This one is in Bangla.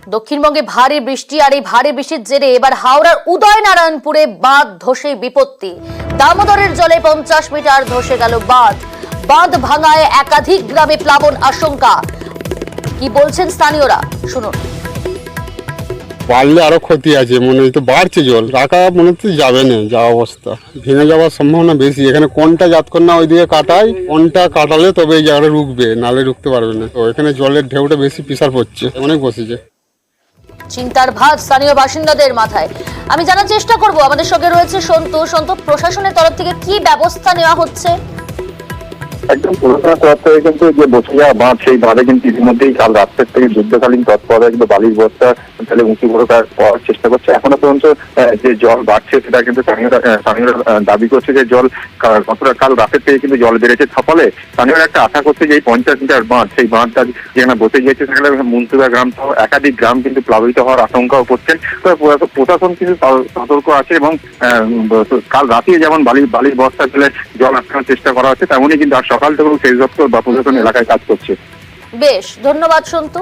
দক্ষিণবঙ্গে ভারী বৃষ্টি আর এই ভারী বৃষ্টির জেরে এবার হাওড়ার উদয়নারায়ণপুরে বাঁধ ধসে বিপত্তি। দামোদরের জলে 50 মিটার ধসে গেল বাঁধ। বাঁধ ভাঙায় একাধিক গ্রামে প্লাবন আশঙ্কা। কি বলছেন স্থানীয়রা, শুনুন। বাড়লে আরো ক্ষতি আছে, মনে হয় তো বাড়ছে জল, রাখা মনে হচ্ছে যাবে না, যা অবস্থা ভেঙে যাওয়ার সম্ভাবনা বেশি। এখানে কোনটা যাতক্ষণ না ওইদিকে কাটায়, কোনটা কাটালে তবে এই জায়গাটা রুখবে, নালে রুখতে পারবে না। তো এখানে জলের ঢেউটা বেশি প্রেসার পড়ছে, অনেক বসেছে। চিন্তার ভাঁজ স্থানীয় বাসিন্দাদের মাথায়। আমি জানার চেষ্টা করব, আমাদের সঙ্গে রয়েছে সন্তু। প্রশাসনের তরফ থেকে কি ব্যবস্থা নেওয়া হচ্ছে? একদম প্রশাসনের তরফ থেকে কিন্তু যে বসে যাওয়া বাঁধ, সেই বাঁধে কিন্তু ইতিমধ্যেই কাল রাত্রের থেকে যুদ্ধকালীন তৎপরতা কিন্তু বালির বস্তা তাহলে উঁচু করে পাওয়ার চেষ্টা করছে। এখনো পর্যন্ত যে জল বাড়ছে সেটা কিন্তু স্থানীয়রা দাবি করছে যে জল কতটা কাল রাতের থেকে কিন্তু জল বেড়েছে। ফলে স্থানীয়রা একটা আশা করছে যে এই 50 মিটার বাঁধ, সেই বাঁধটা যেখানে বসে গিয়েছে সেখানে মুন্তুরা গ্রাম সহ একাধিক গ্রাম কিন্তু প্লাবিত হওয়ার আশঙ্কাও করছেন। প্রশাসন কিন্তু সতর্ক আছে এবং কাল রাতে যেমন বালির বস্তা ফেলে জল আটকানোর চেষ্টা করা হচ্ছে, তেমনই কিন্তু আর সকাল থেকেও সেচ দপ্তর বা প্রশাসন এলাকায় কাজ করছে। বেশ, ধন্যবাদ সন্তু।